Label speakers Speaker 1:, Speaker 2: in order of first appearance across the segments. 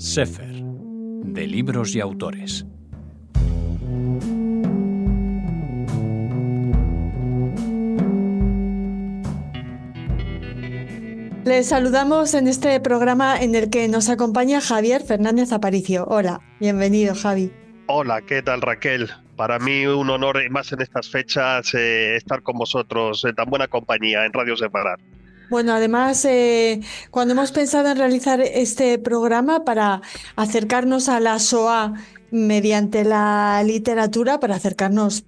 Speaker 1: Sefer, de libros y autores.
Speaker 2: Les saludamos en este programa en el que nos acompaña Javier Fernández Aparicio. Hola, bienvenido, Javi.
Speaker 3: Hola, ¿qué tal, Raquel? Para mí un honor, y más en estas fechas, estar con vosotros en tan buena compañía en Radio Separar.
Speaker 2: Bueno, además, cuando hemos pensado en realizar este programa para acercarnos a la Shoah mediante la literatura, para acercarnos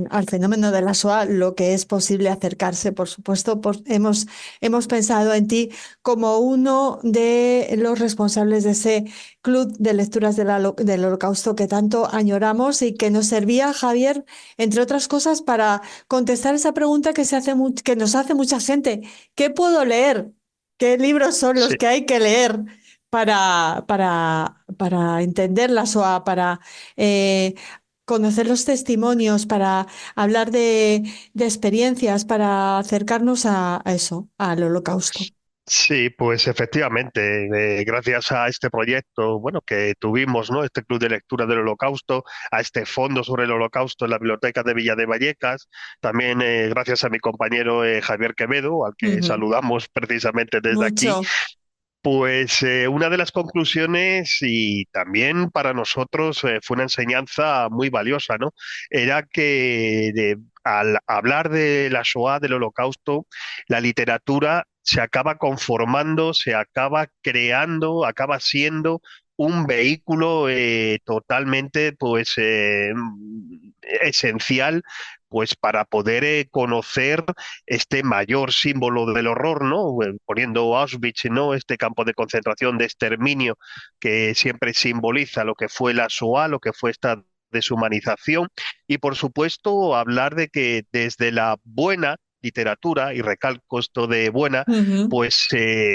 Speaker 2: al fenómeno de la Shoah, lo que es posible acercarse, por supuesto, hemos pensado en ti como uno de los responsables de ese club de lecturas del Holocausto que tanto añoramos y que nos servía, Javier, entre otras cosas, para contestar esa pregunta que nos hace mucha gente. ¿Qué puedo leer? ¿Qué libros son los
Speaker 3: Sí,
Speaker 2: que hay que leer para entender la SOA, para eh, conocer los testimonios, para hablar de experiencias, para acercarnos a eso, al Holocausto?
Speaker 3: sí, pues efectivamente, gracias a este proyecto, bueno, que tuvimos, ¿no? Este Club de Lectura del Holocausto, a este fondo sobre el Holocausto en la Biblioteca de Villa de Vallecas, también gracias a mi compañero Javier Quevedo, al que
Speaker 2: Ujú.
Speaker 3: saludamos precisamente desde aquí.
Speaker 2: Mucho.
Speaker 3: Pues una de las conclusiones, y también para nosotros fue una enseñanza muy valiosa, ¿no? Era que al hablar de la Shoah, del Holocausto, la literatura se acaba conformando, se acaba creando, acaba siendo un vehículo totalmente, pues, esencial, pues, para poder conocer este mayor símbolo del horror, ¿no? Poniendo Auschwitz, ¿no? Este campo de concentración, de exterminio, que siempre simboliza lo que fue la Shoah, lo que fue esta deshumanización, y por supuesto hablar de que desde la buena literatura, y recalco esto de buena,
Speaker 2: Ujú.
Speaker 3: pues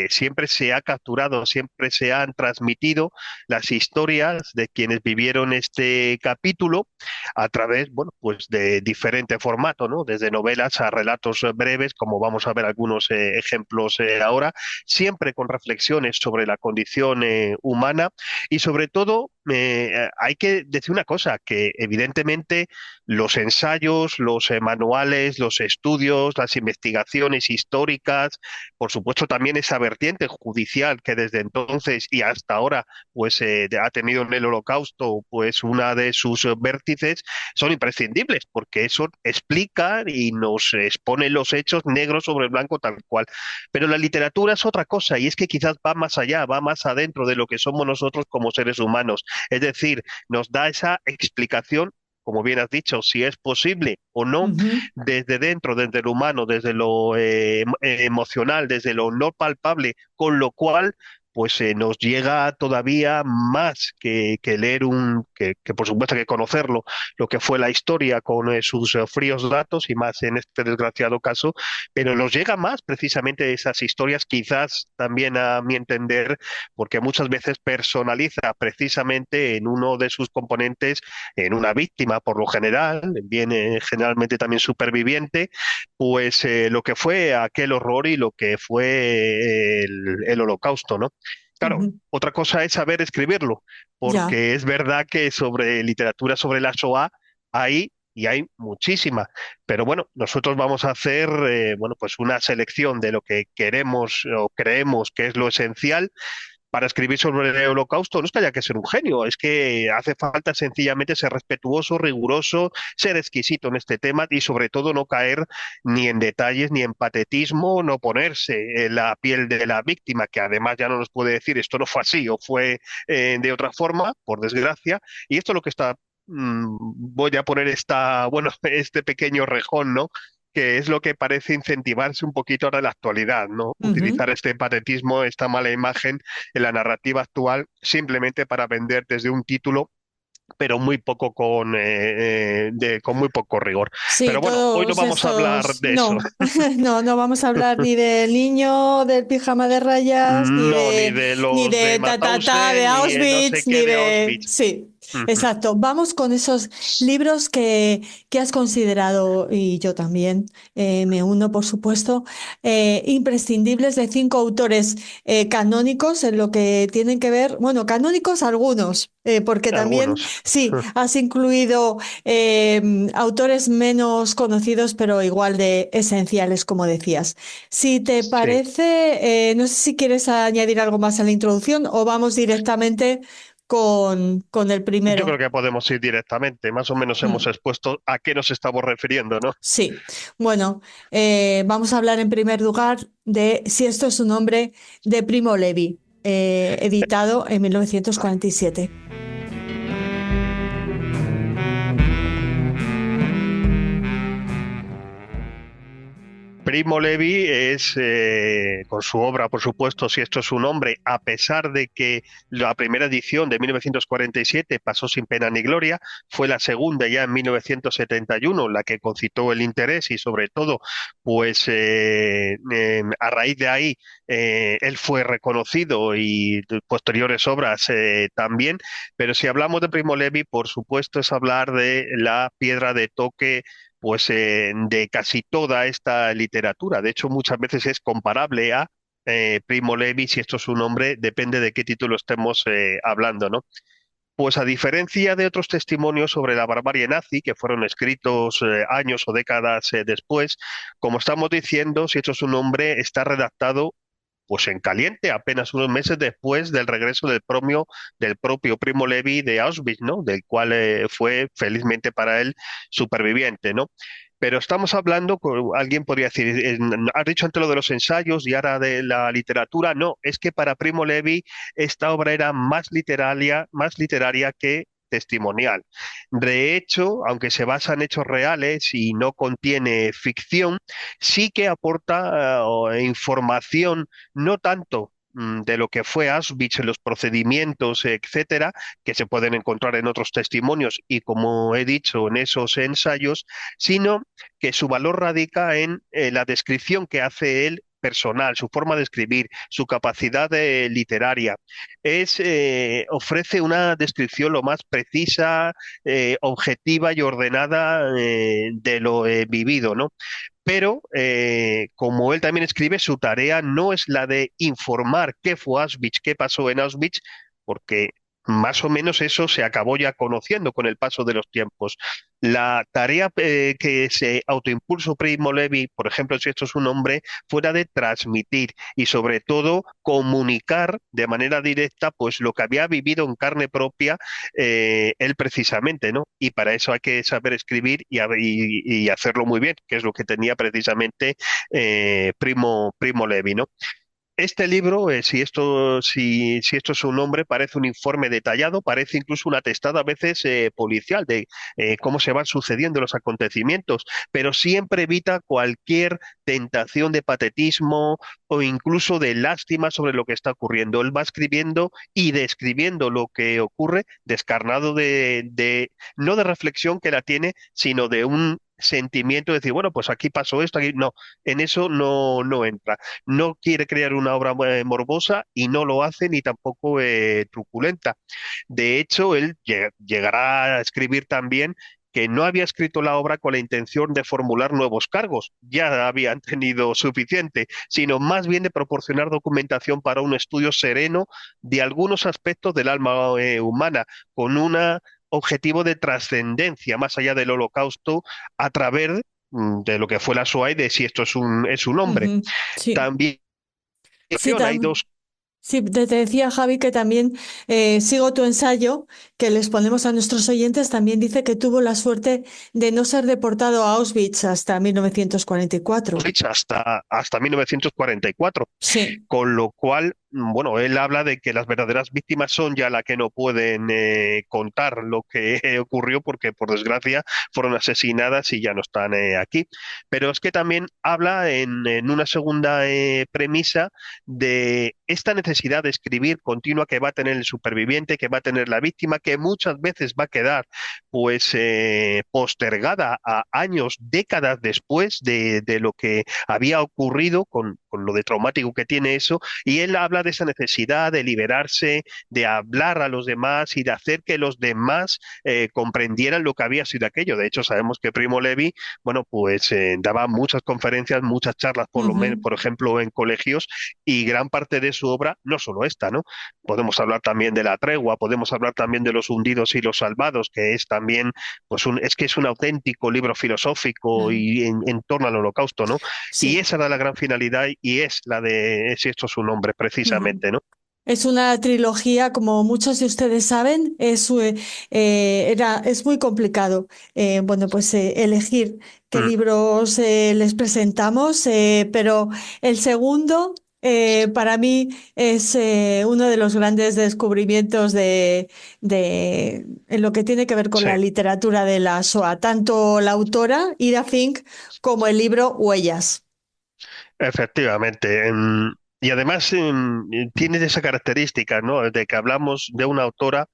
Speaker 3: siempre se ha capturado, siempre se han transmitido las historias de quienes vivieron este capítulo a través, bueno, pues de diferente formato, ¿no? Desde novelas a relatos breves, como vamos a ver algunos ejemplos ahora, siempre con reflexiones sobre la condición humana y sobre todo hay que decir una cosa, que evidentemente los ensayos, los manuales, los estudios, las investigaciones históricas, por supuesto también esa vertiente judicial que desde entonces y hasta ahora pues ha tenido en el Holocausto pues una de sus vértices, son imprescindibles, porque eso explica y nos expone los hechos negros sobre blanco tal cual. Pero la literatura es otra cosa, y es que quizás va más allá, va más adentro de lo que somos nosotros como seres humanos. Es decir, nos da esa explicación, como bien has dicho, si es posible o no,
Speaker 2: Ujú.
Speaker 3: desde dentro, desde lo humano, desde lo emocional, desde lo no palpable, con lo cual pues nos llega todavía más que leer que por supuesto que conocerlo, lo que fue la historia con sus fríos datos y más en este desgraciado caso, pero nos llega más precisamente esas historias, quizás también a mi entender, porque muchas veces personaliza precisamente en uno de sus componentes, en una víctima por lo general, viene generalmente también superviviente, pues lo que fue aquel horror y lo que fue el holocausto, ¿no? Claro,
Speaker 2: Ujú.
Speaker 3: otra cosa es saber escribirlo,
Speaker 2: Ya.
Speaker 3: porque es verdad que sobre literatura sobre la Shoah hay y hay muchísima, pero bueno, nosotros vamos a hacer bueno, pues una selección de lo que queremos o creemos que es lo esencial para escribir sobre el holocausto. No es que haya que ser un genio, es que hace falta sencillamente ser respetuoso, riguroso, ser exquisito en este tema y sobre todo no caer ni en detalles ni en patetismo, no ponerse en la piel de la víctima, que además ya no nos puede decir esto no fue así o fue de otra forma, por desgracia, y esto es lo que está voy a poner bueno, este pequeño rejón, ¿no? Que es lo que parece incentivarse un poquito ahora en la actualidad, ¿no?
Speaker 2: Ujú.
Speaker 3: Utilizar este patetismo, esta mala imagen en la narrativa actual simplemente para vender desde un título, pero muy poco con muy poco rigor.
Speaker 2: Sí,
Speaker 3: Pero bueno, hoy no
Speaker 2: todos
Speaker 3: vamos a hablar
Speaker 2: estos,
Speaker 3: de eso.
Speaker 2: no, no, no vamos a hablar ni del niño del pijama de rayas,
Speaker 3: No, ni de
Speaker 2: ni
Speaker 3: los de
Speaker 2: de ta ta ta
Speaker 3: Mauthausen,
Speaker 2: de
Speaker 3: ni no sé
Speaker 2: Auschwitz,
Speaker 3: qué
Speaker 2: ni
Speaker 3: de
Speaker 2: de,
Speaker 3: Auschwitz.
Speaker 2: sí.
Speaker 3: Ujú.
Speaker 2: exacto. Vamos con esos libros que has considerado, y yo también me uno, por supuesto, imprescindibles de 5 autores canónicos en lo que tienen que ver, bueno, canónicos algunos, porque también,
Speaker 3: Algunos.
Speaker 2: sí, has incluido autores menos conocidos, pero igual de esenciales, como decías. Si te
Speaker 3: Sí.
Speaker 2: parece, no sé si quieres añadir algo más a la introducción o vamos directamente con el
Speaker 3: Yo creo
Speaker 2: primero.
Speaker 3: que podemos ir directamente. Más o menos hemos
Speaker 2: Mm,
Speaker 3: expuesto a qué nos estamos refiriendo, ¿no?
Speaker 2: sí, bueno, vamos a hablar en primer lugar de Si esto es un hombre, de Primo Levi, editado en 1947.
Speaker 3: Primo Levi es, con su obra, por supuesto, Si esto es un hombre, a pesar de que la primera edición de 1947 pasó sin pena ni gloria, fue la segunda ya en 1971 la que concitó el interés y sobre todo, pues a raíz de ahí, él fue reconocido y posteriores obras también, pero si hablamos de Primo Levi, por supuesto es hablar de la piedra de toque pues de casi toda esta literatura. De hecho, muchas veces es comparable a Primo Levi, si esto es un nombre, depende de qué título estemos hablando, ¿no? Pues a diferencia de otros testimonios sobre la barbarie nazi, que fueron escritos años o décadas después, como estamos diciendo, si esto es un nombre, está redactado pues en caliente, apenas unos meses después del regreso del propio Primo Levi de Auschwitz, ¿no? Del cual fue felizmente para él superviviente, ¿no? Pero estamos hablando, alguien podría decir, has dicho antes lo de los ensayos y ahora de la literatura. No, es que para Primo Levi esta obra era más literaria que testimonial. De hecho, aunque se basa en hechos reales y no contiene ficción, sí que aporta información no tanto de lo que fue Auschwitz, los procedimientos, etcétera, que se pueden encontrar en otros testimonios y, como he dicho, en esos ensayos, sino que su valor radica en la descripción que hace él personal, su forma de escribir, su capacidad literaria. Ofrece una descripción lo más precisa, objetiva y ordenada de lo vivido, ¿no? Pero, como él también escribe, su tarea no es la de informar qué fue Auschwitz, qué pasó en Auschwitz, porque más o menos eso se acabó ya conociendo con el paso de los tiempos. La tarea que se autoimpuso Primo Levi, por ejemplo, si esto es un nombre, fuera de transmitir y sobre todo comunicar de manera directa pues lo que había vivido en carne propia él precisamente, ¿no? Y para eso hay que saber escribir y hacerlo muy bien, que es lo que tenía precisamente Primo Levi, ¿no? Este libro, si esto es un nombre, parece un informe detallado, parece incluso un atestado a veces policial de cómo se van sucediendo los acontecimientos, pero siempre evita cualquier tentación de patetismo o incluso de lástima sobre lo que está ocurriendo. Él va escribiendo y describiendo lo que ocurre, descarnado no de reflexión que la tiene, sino de un sentimiento de decir, bueno, pues aquí pasó esto, aquí no, en eso no entra. No quiere crear una obra morbosa y no lo hace ni tampoco truculenta. De hecho, él llegará a escribir también que no había escrito la obra con la intención de formular nuevos cargos, ya habían tenido suficiente, sino más bien de proporcionar documentación para un estudio sereno de algunos aspectos del alma humana, con un objetivo de trascendencia más allá del holocausto a través de lo que fue la SOA y de si esto es un hombre.
Speaker 2: Ujú, sí,
Speaker 3: También
Speaker 2: sí,
Speaker 3: hay dos.
Speaker 2: sí, te decía Javi que también sigo tu ensayo que les ponemos a nuestros oyentes. También dice que tuvo la suerte de no ser deportado a Auschwitz hasta 1944.
Speaker 3: Hasta 1944,
Speaker 2: Sí.
Speaker 3: con lo cual, bueno, él habla de que las verdaderas víctimas son ya las que no pueden contar lo que ocurrió porque, por desgracia, fueron asesinadas y ya no están aquí. Pero es que también habla en una segunda premisa de esta necesidad de escribir continua que va a tener el superviviente, que va a tener la víctima, que muchas veces va a quedar pues postergada a años, décadas después de lo que había ocurrido con lo de traumático que tiene eso, y él habla habla de esa necesidad de liberarse, de hablar a los demás y de hacer que los demás comprendieran lo que había sido aquello. De hecho, sabemos que Primo Levi, bueno, pues daba muchas conferencias, muchas charlas, por lo menos,
Speaker 2: Ujú.
Speaker 3: por ejemplo, en colegios, y gran parte de su obra, no solo esta, ¿no? Podemos hablar también de La Tregua, podemos hablar también de Los hundidos y los salvados, que es también, pues es que es un auténtico libro filosófico
Speaker 2: Ah,
Speaker 3: y en torno al Holocausto, ¿no? Y
Speaker 2: sí.
Speaker 3: esa era la gran finalidad y es la de, si esto es su nombre,
Speaker 2: Ujú.
Speaker 3: precisamente, ¿no?
Speaker 2: Es una trilogía, como muchos de ustedes saben, es muy complicado, bueno, pues elegir qué
Speaker 3: Mm.
Speaker 2: libros les presentamos, pero el segundo para mí es uno de los grandes descubrimientos en lo que tiene que ver con
Speaker 3: Sí,
Speaker 2: la literatura de la SOA, tanto la autora, Ida Fink, como el libro Huellas.
Speaker 3: efectivamente. Y además tiene esa característica, ¿no? De que hablamos de una autora,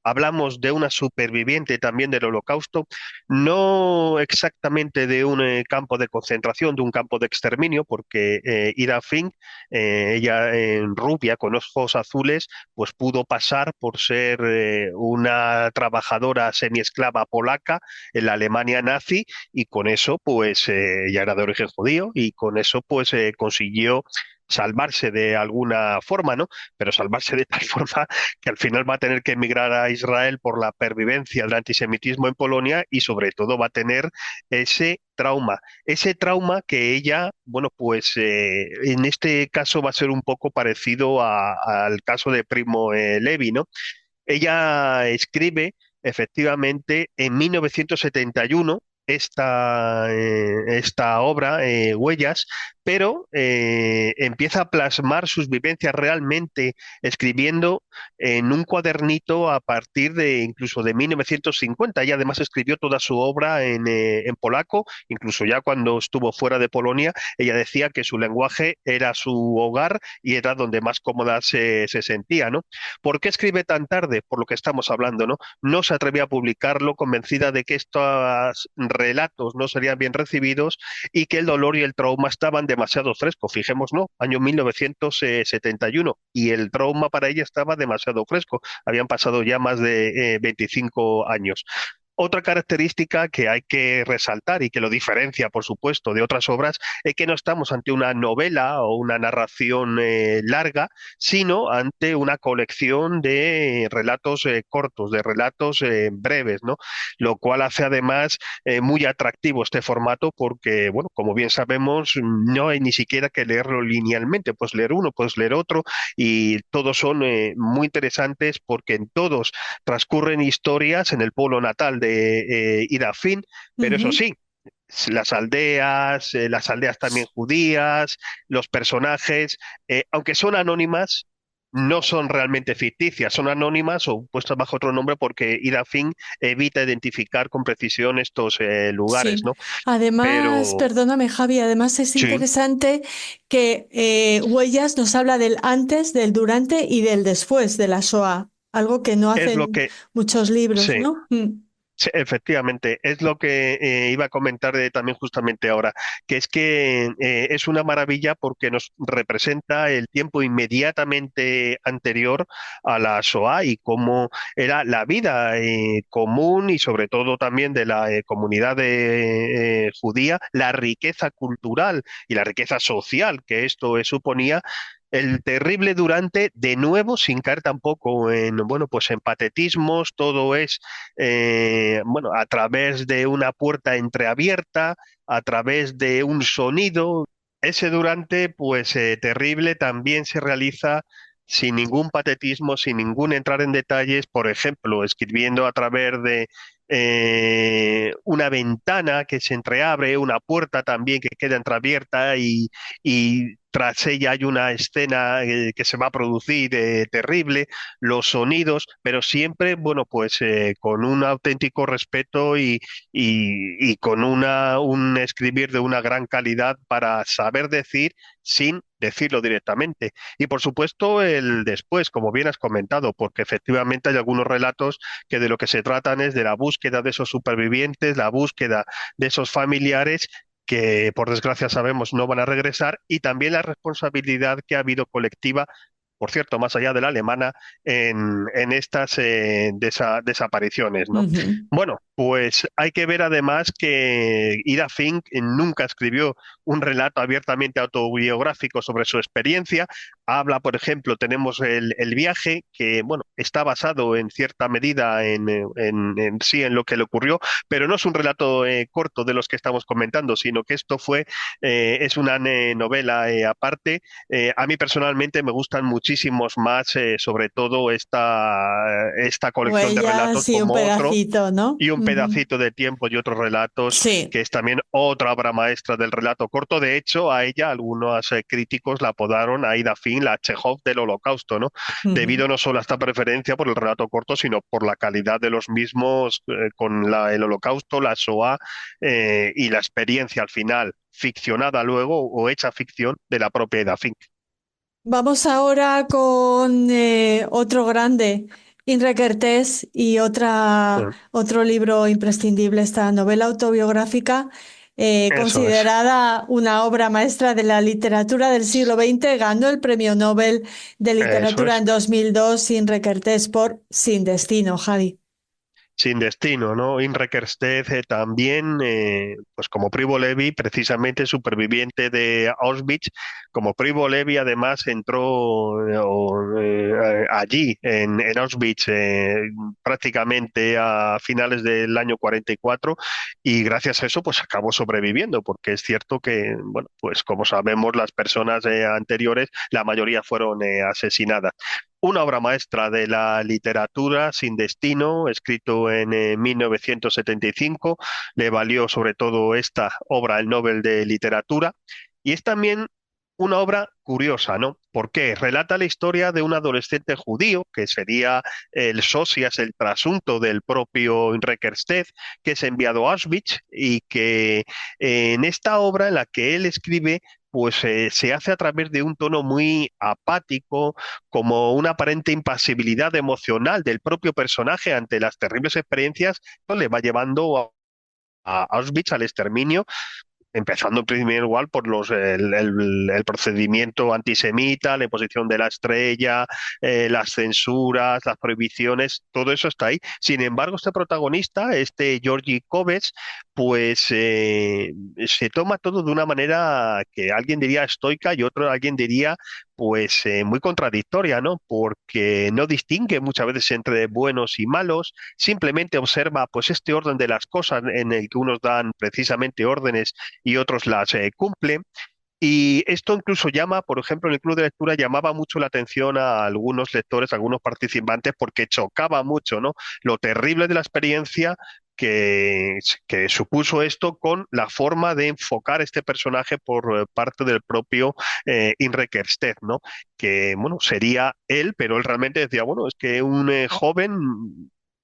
Speaker 3: hablamos de una superviviente también del Holocausto, no exactamente de un campo de concentración, de un campo de exterminio, porque Ida Fink, ella rubia, con ojos azules, pues pudo pasar por ser una trabajadora semiesclava polaca en la Alemania nazi y con eso pues ya era de origen judío y con eso pues consiguió salvarse de alguna forma, ¿no? Pero salvarse de tal forma que al final va a tener que emigrar a Israel por la pervivencia del antisemitismo en Polonia y sobre todo va a tener ese trauma que ella, bueno, pues en este caso va a ser un poco parecido al caso de Primo Levi, ¿no? Ella escribe efectivamente en 1971 esta obra, Huellas, pero empieza a plasmar sus vivencias realmente escribiendo en un cuadernito a partir de incluso de 1950. Ella además escribió toda su obra en polaco, incluso ya cuando estuvo fuera de Polonia, ella decía que su lenguaje era su hogar y era donde más cómoda se sentía, ¿no? ¿Por qué escribe tan tarde? Por lo que estamos hablando, ¿no? No se atrevía a publicarlo, convencida de que estos relatos no serían bien recibidos y que el dolor y el trauma estaban demasiado frescos. Fijémonos, ¿no? Año 1971 y el trauma para ella estaba demasiado fresco. Habían pasado ya más de 25 años. Otra característica que hay que resaltar y que lo diferencia, por supuesto, de otras obras es que no estamos ante una novela o una narración larga, sino ante una colección de relatos cortos, de relatos breves, ¿no? Lo cual hace además muy atractivo este formato porque, bueno, como bien sabemos, no hay ni siquiera que leerlo linealmente, puedes leer uno, puedes leer otro y todos son muy interesantes porque en todos transcurren historias en el pueblo natal de Ida Finn, pero eso
Speaker 2: Ujú.
Speaker 3: sí, las aldeas también judías, los personajes, aunque son anónimas, no son realmente ficticias, son anónimas o puestas bajo otro nombre porque Ida Finn evita identificar con precisión estos lugares,
Speaker 2: Sí,
Speaker 3: ¿no?
Speaker 2: además,
Speaker 3: Pero
Speaker 2: perdóname Javi, además es
Speaker 3: sí,
Speaker 2: interesante que Huellas nos habla del antes, del durante y del después de la SOA, algo que no
Speaker 3: es lo
Speaker 2: hacen
Speaker 3: que,
Speaker 2: muchos libros,
Speaker 3: sí.
Speaker 2: ¿no?
Speaker 3: Sí, efectivamente, es lo que iba a comentar también justamente ahora, que es que es una maravilla porque nos representa el tiempo inmediatamente anterior a la Shoah y cómo era la vida común y sobre todo también de la comunidad judía, la riqueza cultural y la riqueza social que esto suponía. El terrible Durante, de nuevo, sin caer tampoco en, bueno, pues en patetismos, todo es bueno, a través de una puerta entreabierta, a través de un sonido. Ese Durante, pues terrible, también se realiza sin ningún patetismo, sin ningún entrar en detalles, por ejemplo, escribiendo a través de una ventana que se entreabre, una puerta también que queda entreabierta y tras ella hay una escena que se va a producir terrible, los sonidos, pero siempre, bueno, pues con un auténtico respeto y con un escribir de una gran calidad para saber decir sin decirlo directamente. Y por supuesto el después, como bien has comentado, porque efectivamente hay algunos relatos que de lo que se tratan es de la búsqueda de esos supervivientes, la búsqueda de esos familiares que por desgracia sabemos no van a regresar y también la responsabilidad que ha habido colectiva por cierto, más allá de la alemana, en estas desapariciones, ¿no?
Speaker 2: Ujú.
Speaker 3: Bueno, pues hay que ver además que Ida Fink nunca escribió un relato abiertamente autobiográfico sobre su experiencia. Habla, por ejemplo, tenemos el viaje, que bueno, está basado en cierta medida en sí en lo que le ocurrió, pero no es un relato corto de los que estamos comentando, sino que esto es una novela aparte. A mí personalmente me gustan muchísimos más, sobre todo esta colección de relatos
Speaker 2: Huellas y un
Speaker 3: como otro
Speaker 2: pedacito, ¿no?
Speaker 3: y un
Speaker 2: Ujú.
Speaker 3: pedacito de tiempo y otros relatos,
Speaker 2: Sí.
Speaker 3: que es también otra obra maestra del relato corto. De hecho, a ella algunos críticos la apodaron a Ida Finn la Chekhov del Holocausto, ¿no?
Speaker 2: Ujú.
Speaker 3: Debido no solo a esta preferencia por el relato corto, sino por la calidad de los mismos, con el Holocausto, la Shoah, y la experiencia al final ficcionada luego o hecha ficción de la propia Ida Finn.
Speaker 2: Vamos ahora con otro grande, Imre Kertész, y otro libro imprescindible, esta novela autobiográfica,
Speaker 3: Eso es.
Speaker 2: considerada una obra maestra de la literatura del siglo XX. Ganó el Premio Nobel de
Speaker 3: Eso
Speaker 2: Literatura
Speaker 3: es.
Speaker 2: en 2002, Imre Kertész, por Sin Destino, Javi.
Speaker 3: Sin destino, ¿no? Imre Kertész también, pues como Primo Levi, precisamente superviviente de Auschwitz, como Primo Levi además entró allí en Auschwitz prácticamente a finales del año 44 y gracias a eso pues acabó sobreviviendo, porque es cierto que, bueno, pues como sabemos las personas anteriores, la mayoría fueron asesinadas. Una obra maestra de la literatura, Sin destino, escrito en 1975, le valió sobre todo esta obra el Nobel de Literatura y es también una obra curiosa, ¿no? Porque relata la historia de un adolescente judío, que sería el socias, el trasunto del propio Enrique Kertész, que es enviado a Auschwitz y que en esta obra en la que él escribe pues se hace a través de un tono muy apático, como una aparente impasibilidad emocional del propio personaje ante las terribles experiencias que le va llevando a Auschwitz, al exterminio, empezando en primer lugar por el procedimiento antisemita, la imposición de la estrella, las censuras, las prohibiciones, todo eso está ahí. Sin embargo, este protagonista, este Georgi Kovacs, pues se toma todo de una manera que alguien diría estoica y otro alguien diría pues muy contradictoria, ¿no? Porque no distingue muchas veces entre buenos y malos, simplemente observa pues este orden de las cosas en el que unos dan precisamente órdenes y otros las cumplen. Y esto incluso llama, por ejemplo, en el club de lectura llamaba mucho la atención a algunos lectores, a algunos participantes, porque chocaba mucho, ¿no? Lo terrible de la experiencia que supuso esto con la forma de enfocar este personaje por parte del propio Imre Kertész, ¿no? Que, bueno, sería él, pero él realmente decía, bueno, es que un joven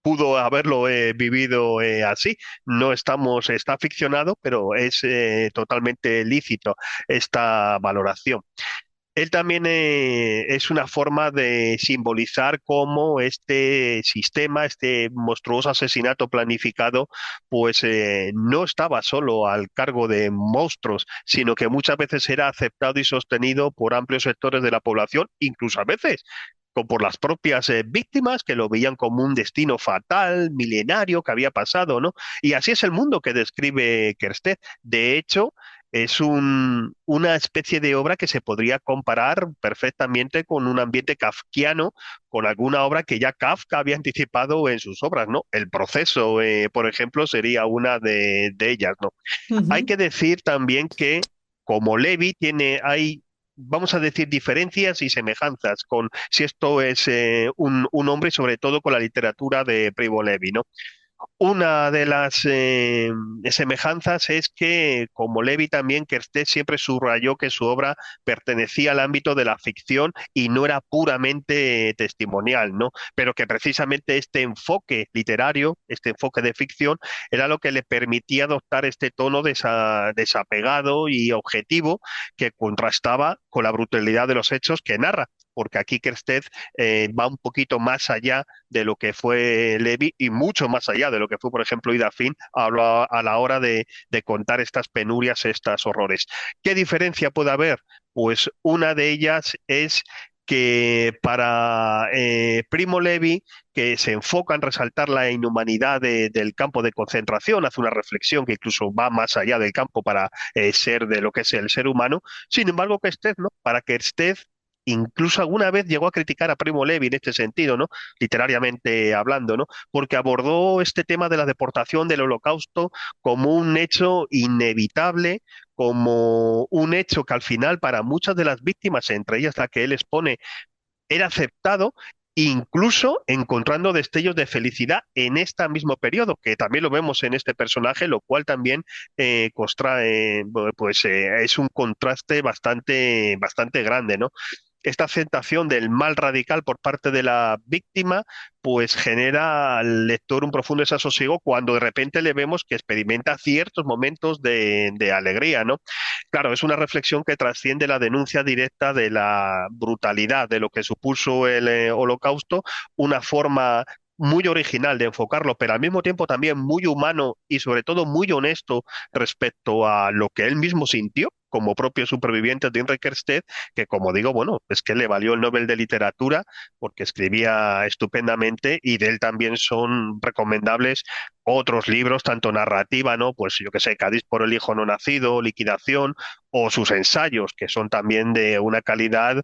Speaker 3: pudo haberlo vivido así. No estamos, está ficcionado, pero es totalmente lícito esta valoración. Él también es una forma de simbolizar cómo este sistema, este monstruoso asesinato planificado, pues no estaba solo al cargo de monstruos, sino que muchas veces era aceptado y sostenido por amplios sectores de la población, incluso a veces por las propias víctimas que lo veían como un destino fatal, milenario que había pasado, ¿no? Y así es el mundo que describe Kerstedt. De hecho, es una especie de obra que se podría comparar perfectamente con un ambiente kafkiano, con alguna obra que ya Kafka había anticipado en sus obras, ¿no? El proceso, por ejemplo, sería una de ellas, ¿no? Hay
Speaker 2: Ujú.
Speaker 3: que decir también que como Levi hay, vamos a decir, diferencias y semejanzas con si esto es un hombre, y sobre todo con la literatura de Primo Levi, ¿no? Una de las semejanzas es que, como Levi también, Kertész siempre subrayó que su obra pertenecía al ámbito de la ficción y no era puramente testimonial, ¿no? Pero que precisamente este enfoque literario, este enfoque de ficción, era lo que le permitía adoptar este tono desapegado y objetivo que contrastaba con la brutalidad de los hechos que narra, porque aquí Kertész va un poquito más allá de lo que fue Levi y mucho más allá de lo que fue, por ejemplo, Ida Finn a la hora de contar estas penurias, estos horrores. ¿Qué diferencia puede haber? Pues una de ellas es que para Primo Levi, que se enfoca en resaltar la inhumanidad del campo de concentración, hace una reflexión que incluso va más allá del campo para ser de lo que es el ser humano. Sin embargo, que Kertész, ¿no? Para que Kertész incluso alguna vez llegó a criticar a Primo Levi en este sentido, ¿no? Literariamente hablando, ¿no? Porque abordó este tema de la deportación del Holocausto como un hecho inevitable, como un hecho que al final para muchas de las víctimas, entre ellas la que él expone, era aceptado, incluso encontrando destellos de felicidad en este mismo periodo, que también lo vemos en este personaje, lo cual también es un contraste bastante grande, ¿no? Esta aceptación del mal radical por parte de la víctima, pues genera al lector un profundo desasosiego cuando de repente le vemos que experimenta ciertos momentos de alegría, ¿no? Claro, es una reflexión que trasciende la denuncia directa de la brutalidad de lo que supuso el Holocausto, una forma muy original de enfocarlo, pero al mismo tiempo también muy humano y sobre todo muy honesto respecto a lo que él mismo sintió como propio superviviente de Enrique Kertész, que como digo, bueno, es que le valió el Nobel de Literatura porque escribía estupendamente y de él también son recomendables otros libros, tanto narrativa, ¿no? Pues yo que sé, Cádiz por el hijo no nacido, Liquidación, o sus ensayos, que son también de una calidad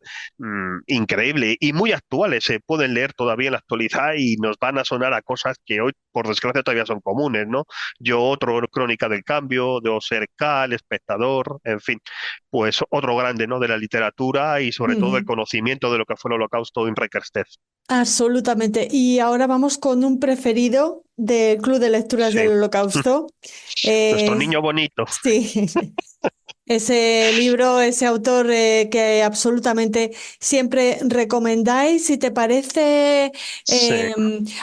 Speaker 3: increíble y muy actuales. Se pueden leer todavía en la actualidad y nos van a sonar a cosas que hoy, por desgracia, todavía son comunes, ¿no? Yo otro, Crónica del Cambio, de Oserká, El Espectador, en fin, pues otro grande, ¿no? De la literatura y sobre todo el
Speaker 2: Ujú.
Speaker 3: conocimiento de lo que fue el Holocausto de Enrique Kertész.
Speaker 2: Absolutamente. Y ahora vamos con un preferido del Club de Lecturas
Speaker 3: Sí.
Speaker 2: del Holocausto.
Speaker 3: Nuestro
Speaker 2: Eh,
Speaker 3: niño bonito.
Speaker 2: sí, ese libro, ese autor que absolutamente siempre recomendáis. Si te parece,
Speaker 3: Sí,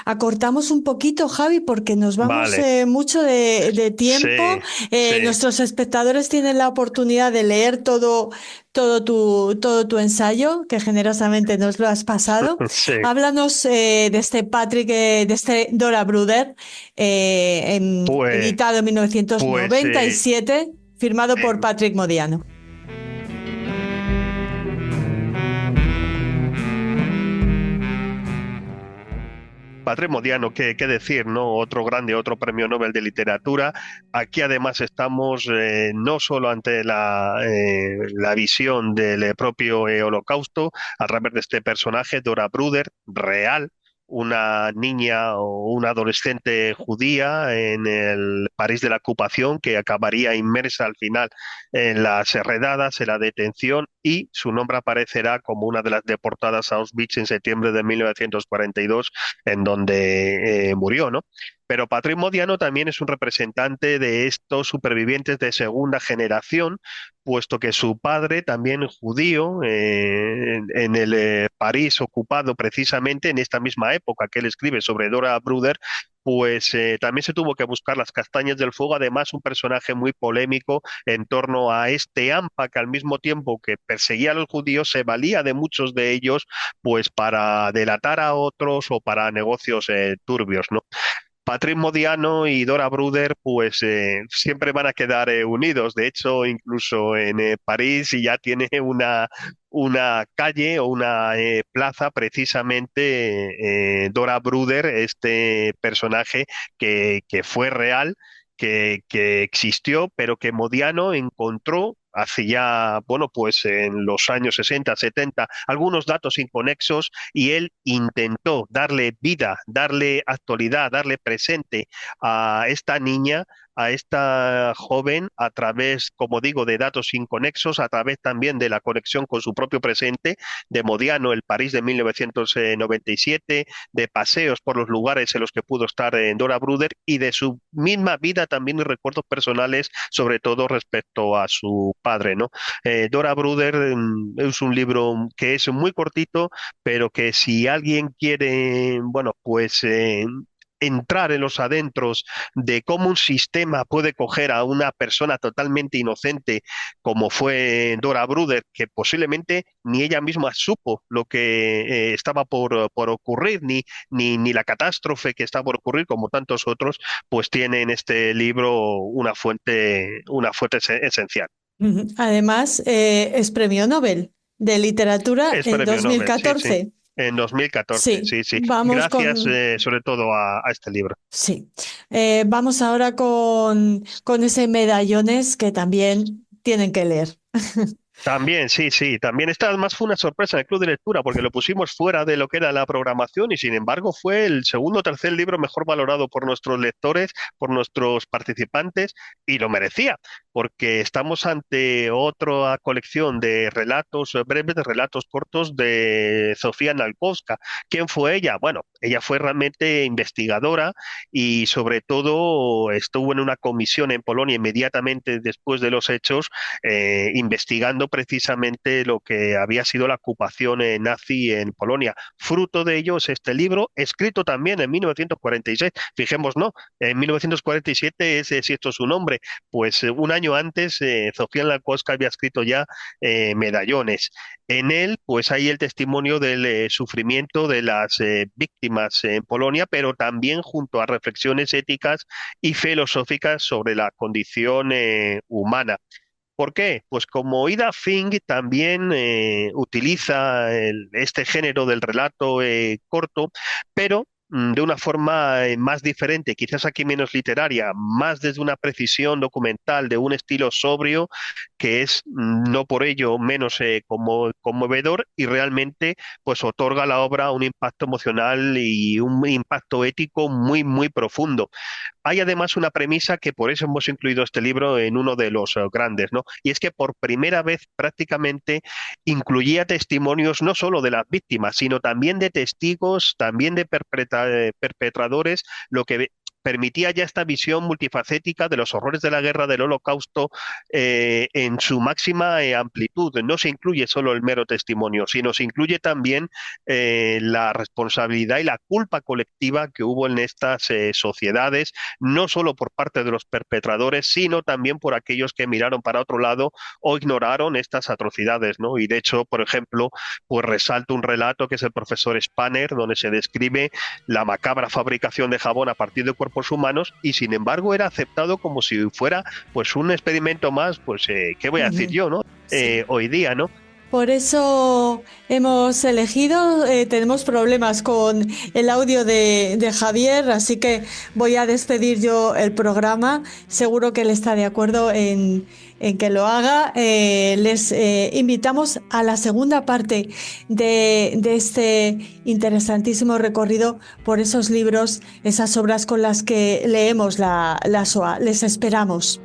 Speaker 2: acortamos un poquito, Javi, porque nos vamos
Speaker 3: vale.
Speaker 2: mucho de tiempo.
Speaker 3: Sí, sí.
Speaker 2: Nuestros espectadores tienen la oportunidad de leer todo tu ensayo, que generosamente nos lo has pasado.
Speaker 3: Sí,
Speaker 2: Háblanos de este Patrick, de este Dora Bruder,
Speaker 3: pues,
Speaker 2: editado en
Speaker 3: pues
Speaker 2: 1997, firmado por
Speaker 3: em,
Speaker 2: Patrick Modiano.
Speaker 3: Patrick Modiano, qué decir, ¿no? Otro grande, otro premio Nobel de literatura. Aquí además estamos no solo ante la visión del propio Holocausto a través de este personaje, Dora Bruder, real, una niña o una adolescente judía en el París de la ocupación que acabaría inmersa al final en las redadas, en la detención y su nombre aparecerá como una de las deportadas a Auschwitz en septiembre de 1942 en donde murió, ¿no? Pero Patrick Modiano también es un representante de estos supervivientes de segunda generación, puesto que su padre, también judío, en el París ocupado precisamente en esta misma época que él escribe sobre Dora Bruder, pues también se tuvo que buscar las castañas del fuego, además un personaje muy polémico en torno a este AMPA que al mismo tiempo que perseguía a los judíos se valía de muchos de ellos pues para delatar a otros o para negocios turbios, ¿no? Patrick Modiano y Dora Bruder pues siempre van a quedar unidos. De hecho, incluso en París ya tiene una calle o una plaza precisamente Dora Bruder, este personaje que fue real, que existió, pero que Modiano encontró hace ya, bueno, pues en los años 60, 70, algunos datos inconexos y él intentó darle vida, darle actualidad, darle presente a esta niña, a esta joven a través, como digo, de datos inconexos, a través también de la conexión con su propio presente, de Modiano, el París de 1997, de paseos por los lugares en los que pudo estar en Dora Bruder y de su misma vida también y recuerdos personales, sobre todo respecto a su padre, ¿no? Dora Bruder es un libro que es muy cortito, pero que si alguien quiere, bueno, pues entrar en los adentros de cómo un sistema puede coger a una persona totalmente inocente, como fue Dora Bruder, que posiblemente ni ella misma supo lo que estaba por ocurrir, ni la catástrofe que está por ocurrir, como tantos otros, pues tiene en este libro una fuente esencial.
Speaker 2: Ujú. Además, es premio Nobel. de literatura
Speaker 3: Es
Speaker 2: en
Speaker 3: premio Nobel, sí, sí.
Speaker 2: 2014.
Speaker 3: En 2014,
Speaker 2: Sí,
Speaker 3: sí, sí.
Speaker 2: vamos
Speaker 3: Gracias
Speaker 2: con...
Speaker 3: sobre todo a este libro.
Speaker 2: Sí. Vamos ahora con ese medallones que también tienen que leer.
Speaker 3: También, sí, sí. También esta además fue una sorpresa en el club de lectura porque lo pusimos fuera de lo que era la programación y sin embargo fue el segundo o tercer libro mejor valorado por nuestros lectores, por nuestros participantes y lo merecía porque estamos ante otra colección de relatos breves, de relatos cortos de Sofía Nalkowska. ¿Quién fue ella? Bueno, ella fue realmente investigadora y sobre todo estuvo en una comisión en Polonia inmediatamente después de los hechos investigando precisamente lo que había sido la ocupación nazi en Polonia. Fruto de ello es este libro, escrito también en 1946. Fijemos, no, en 1947 es, si esto es su nombre, pues un año antes Sofía Lankowska había escrito ya Medallones. En él, pues hay el testimonio del sufrimiento de las víctimas en Polonia, pero también junto a reflexiones éticas y filosóficas sobre la condición humana. ¿Por qué? Pues como Ida Fink también utiliza este género del relato corto, pero de una forma más diferente, quizás aquí menos literaria, más desde una precisión documental, de un estilo sobrio, que es no por ello menos conmovedor y realmente pues otorga a la obra un impacto emocional y un impacto ético muy, muy profundo. Hay además una premisa que por eso hemos incluido este libro en uno de los grandes, ¿no? Y es que por primera vez prácticamente incluía testimonios no solo de las víctimas, sino también de testigos, también de perpetradores, lo que permitía ya esta visión multifacética de los horrores de la guerra, del Holocausto, en su máxima amplitud. No se incluye solo el mero testimonio, sino se incluye también la responsabilidad y la culpa colectiva que hubo en estas sociedades, no solo por parte de los perpetradores, sino también por aquellos que miraron para otro lado o ignoraron estas atrocidades, ¿no? Y de hecho, por ejemplo, pues resalto un relato que es el profesor Spanner, donde se describe la macabra fabricación de jabón a partir de cuerpos humanos y sin embargo era aceptado como si fuera pues un experimento más, pues ¿qué voy a decir yo, no?
Speaker 2: Sí.
Speaker 3: Hoy día, ¿no?
Speaker 2: Por eso hemos elegido, tenemos problemas con el audio de Javier, así que voy a despedir yo el programa. Seguro que él está de acuerdo en que lo haga. Les invitamos a la segunda parte de este interesantísimo recorrido por esos libros, esas obras con las que leemos la SOA. Les esperamos.